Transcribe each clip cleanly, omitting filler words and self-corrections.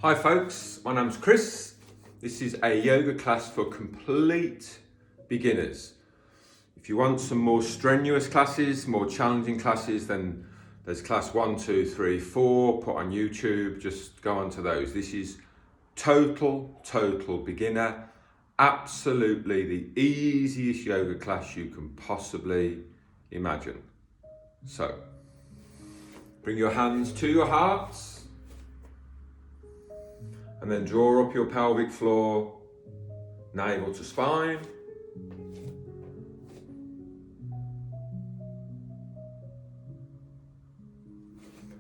Hi folks, my name's Chris. This is a yoga class for complete beginners. If you want some more strenuous classes, more challenging classes, then there's class 1, 2, 3, 4, put on YouTube, just go on to those. This is total beginner, absolutely the easiest yoga class you can possibly imagine. So, bring your hands to your hearts, and then draw up your pelvic floor, navel to spine.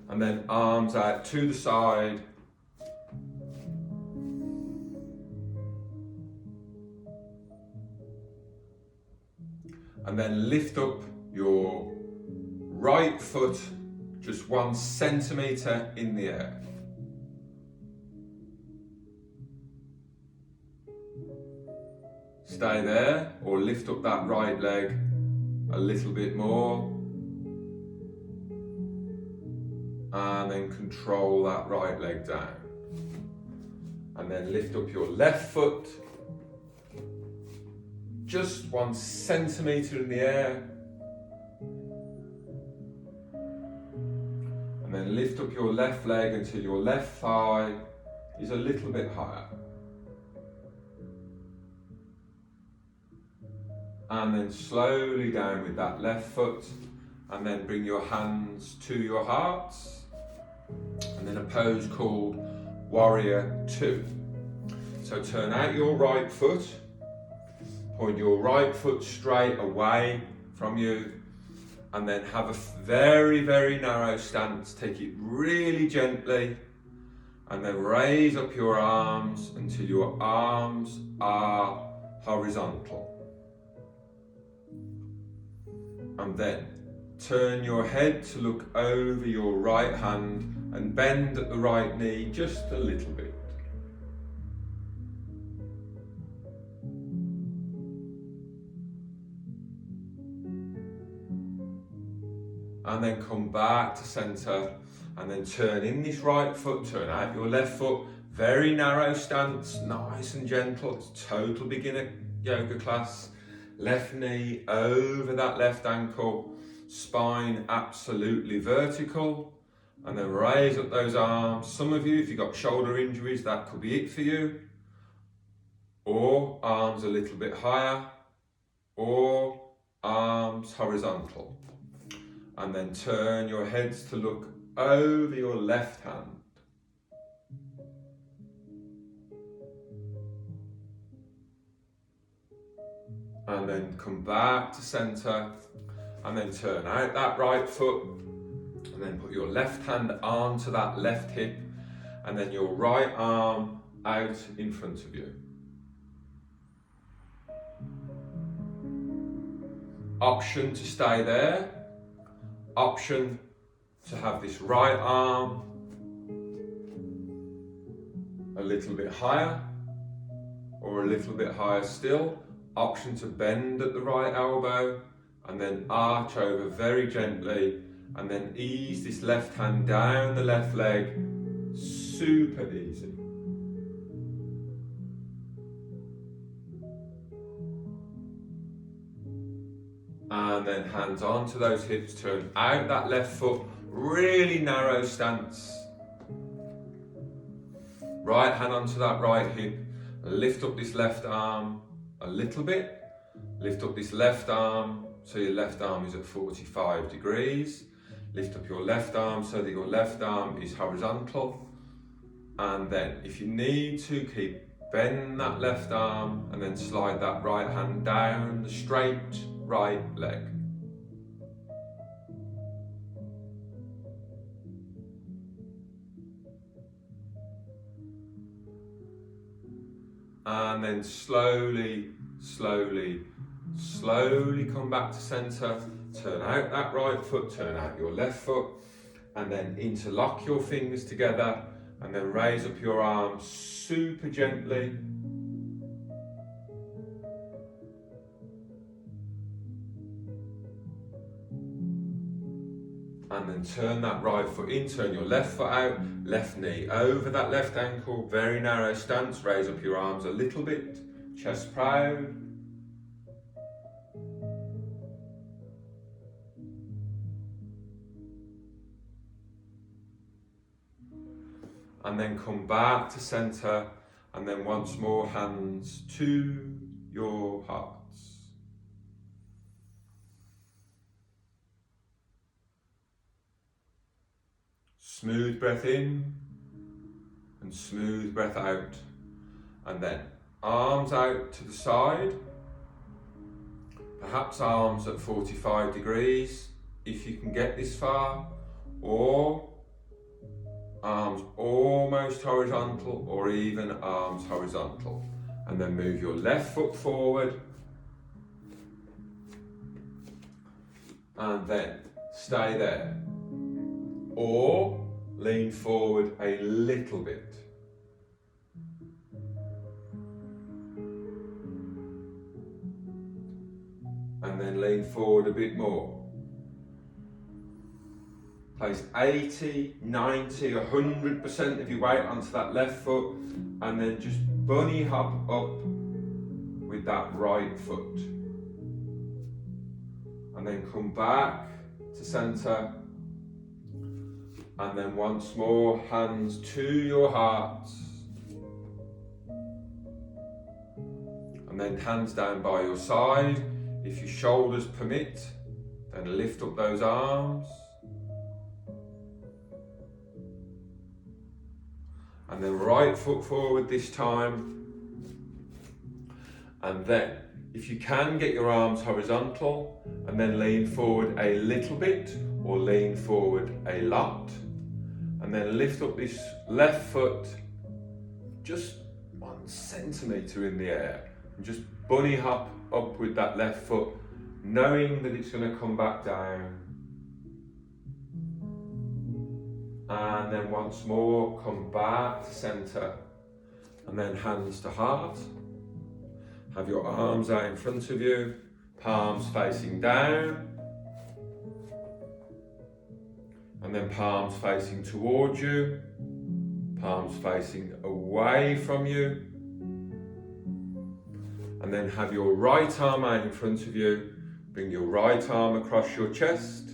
And then arms out to the side. And then lift up your right foot just 1 centimetre in the air. Stay there, or lift up that right leg a little bit more. And then control that right leg down. And then lift up your left foot just 1 centimetre in the air. And then lift up your left leg until your left thigh is a little bit higher. And then slowly down with that left foot, and then bring your hands to your hearts, and then a pose called Warrior 2. So turn out your right foot, point your right foot straight away from you, and then have a very narrow stance. Take it really gently, and then raise up your arms until your arms are horizontal. And then turn your head to look over your right hand and bend at the right knee just a little bit. And then come back to centre, and then turn in this right foot, turn out your left foot, very narrow stance, nice and gentle. It's total beginner yoga class. Left knee over that left ankle, spine absolutely vertical, and then raise up those arms. Some of you, if you've got shoulder injuries, that could be it for you. Or arms a little bit higher, or arms horizontal. And then turn your heads to look over your left hand. And then come back to centre, and then turn out that right foot, and then put your left hand onto that left hip, and then your right arm out in front of you. Option to stay there, option to have this right arm a little bit higher, or a little bit higher still. Option to bend at the right elbow, and then arch over very gently, and then ease this left hand down the left leg, super easy. And then hands onto those hips, turn out that left foot, really narrow stance. Right hand onto that right hip, lift up this left arm a little bit, lift up this left arm so your left arm is at 45 degrees, lift up your left arm so that your left arm is horizontal, and then if you need to, bend that left arm and then slide that right hand down the straight right leg. And then slowly come back to centre, turn out that right foot, turn out your left foot, and then interlock your fingers together, and then raise up your arms super gently. And then turn that right foot in, turn your left foot out, left knee over that left ankle, very narrow stance, raise up your arms a little bit, chest proud. And then come back to center, and then once more hands to your hearts. Smooth breath in and smooth breath out, and then arms out to the side, perhaps arms at 45 degrees if you can get this far, or arms almost horizontal, or even arms horizontal. And then move your left foot forward, and then stay there, or lean forward a little bit. And then lean forward a bit more. Place 80, 90, 100% of your weight onto that left foot, and then just bunny hop up with that right foot. And then come back to center. And then once more, hands to your hearts. And then hands down by your side. If your shoulders permit, then lift up those arms. And then right foot forward this time. And then, if you can, get your arms horizontal, and then lean forward a little bit, or lean forward a lot. And then lift up this left foot just 1 centimetre in the air. And just bunny hop up with that left foot, knowing that it's going to come back down. And then once more, come back to centre. And then hands to heart. Have your arms out in front of you, palms facing down. And then palms facing towards you, palms facing away from you. And then have your right arm out in front of you, bring your right arm across your chest.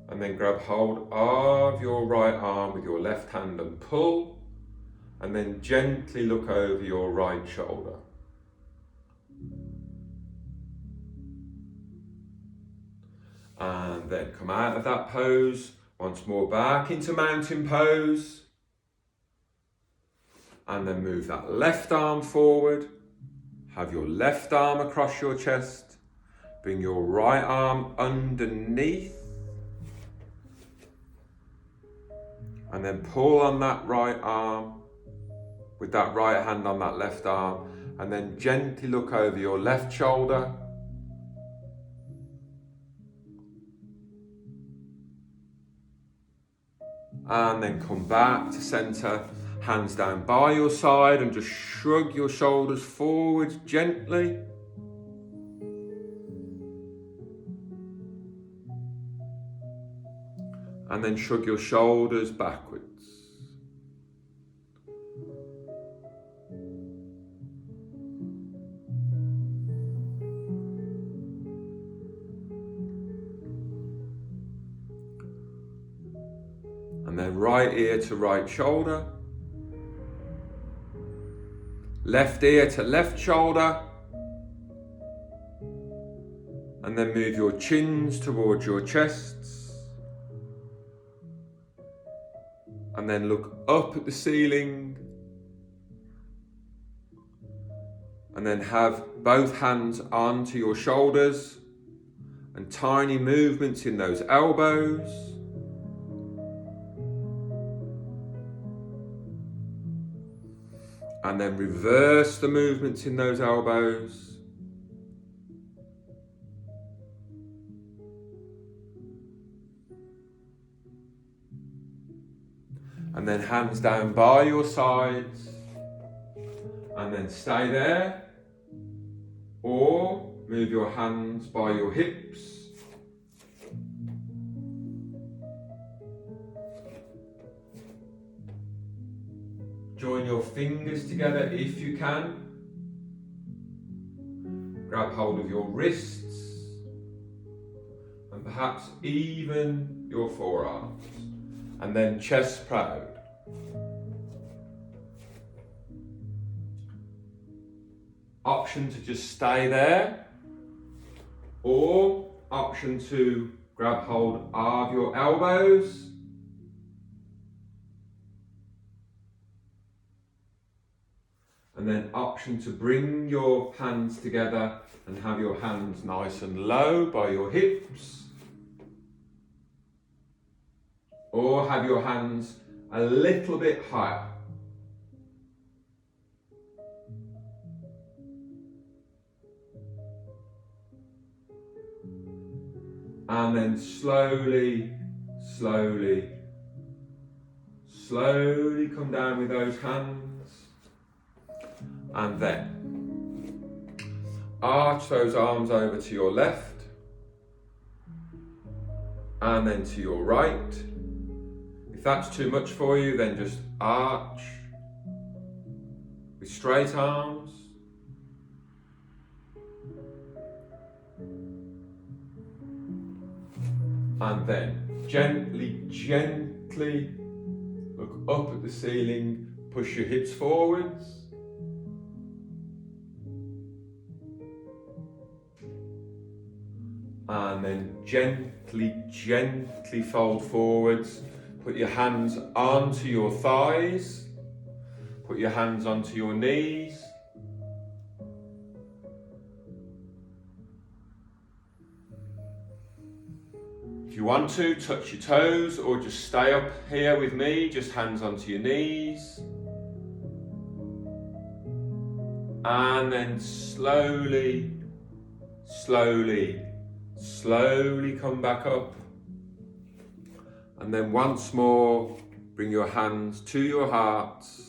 And then grab hold of your right arm with your left hand and pull. And then gently look over your right shoulder. And then come out of that pose, once more back into mountain pose. And then move that left arm forward. Have your left arm across your chest. Bring your right arm underneath. And then pull on that right arm with that right hand on that left arm. And then gently look over your left shoulder. And then come back to center, hands down by your side, and just shrug your shoulders forward gently. And then shrug your shoulders backwards. And then right ear to right shoulder. Left ear to left shoulder. And then move your chins towards your chests. And then look up at the ceiling. And then have both hands onto your shoulders. And tiny movements in those elbows. And then reverse the movements in those elbows. And then hands down by your sides. And then stay there. Or move your hands by your hips. join your fingers together if you can. Grab hold of your wrists and perhaps even your forearms. And then chest proud. Option to just stay there, or option to grab hold of your elbows. And then option to bring your hands together and have your hands nice and low by your hips. Or have your hands a little bit higher. And then slowly, slowly, slowly come down with those hands. And then arch those arms over to your left and then to your right. If that's too much for you, then just arch with straight arms. And then gently, gently look up at the ceiling, push your hips forwards. And then gently, gently fold forwards. Put your hands onto your thighs. Put your hands onto your knees. If you want to, touch your toes or just stay up here with me, just hands onto your knees. And then slowly, slowly, slowly come back up. And then once more, bring your hands to your hearts.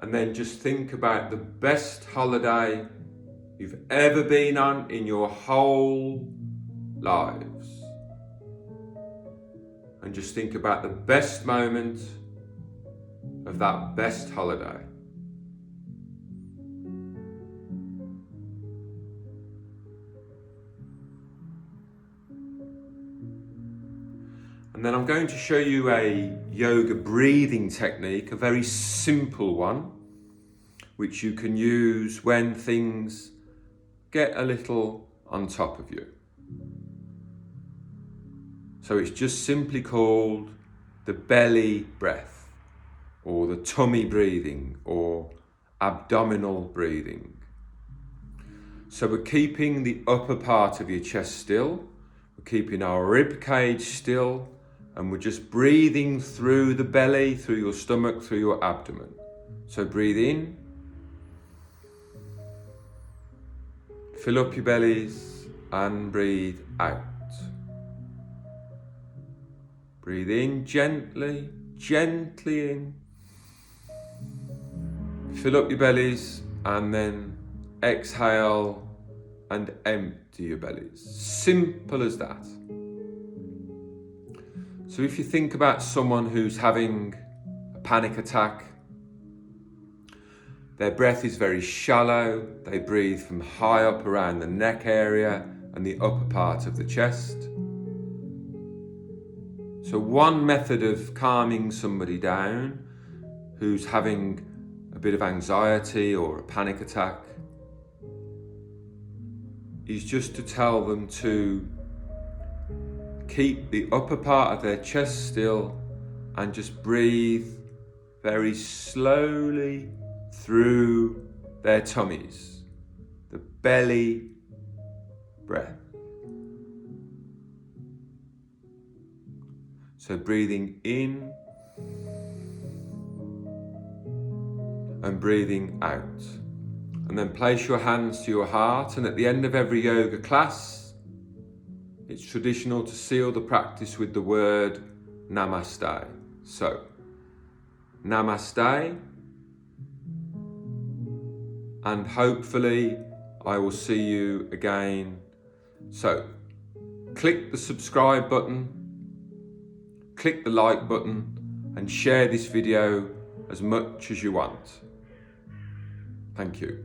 And then just think about the best holiday you've ever been on in your whole lives. And just think about the best moment of that best holiday. And then I'm going to show you a yoga breathing technique, a very simple one, which you can use when things get a little on top of you. So it's just simply called the belly breath, or the tummy breathing, or abdominal breathing. So we're keeping the upper part of your chest still, we're keeping our rib cage still, and we're just breathing through the belly, through your stomach, through your abdomen. So breathe in, fill up your bellies, and breathe out. Breathe in gently, gently in. Fill up your bellies and then exhale and empty your bellies. Simple as that. So if you think about someone who's having a panic attack, their breath is very shallow. They breathe from high up around the neck area and the upper part of the chest. So one method of calming somebody down who's having a bit of anxiety or a panic attack is just to tell them to keep the upper part of their chest still and just breathe very slowly through their tummies, the belly breath. So breathing in and breathing out. And then place your hands to your heart, and at the end of every yoga class, it's traditional to seal the practice with the word Namaste. So, Namaste, and hopefully I will see you again. So, click the subscribe button, click the like button, and share this video as much as you want. Thank you.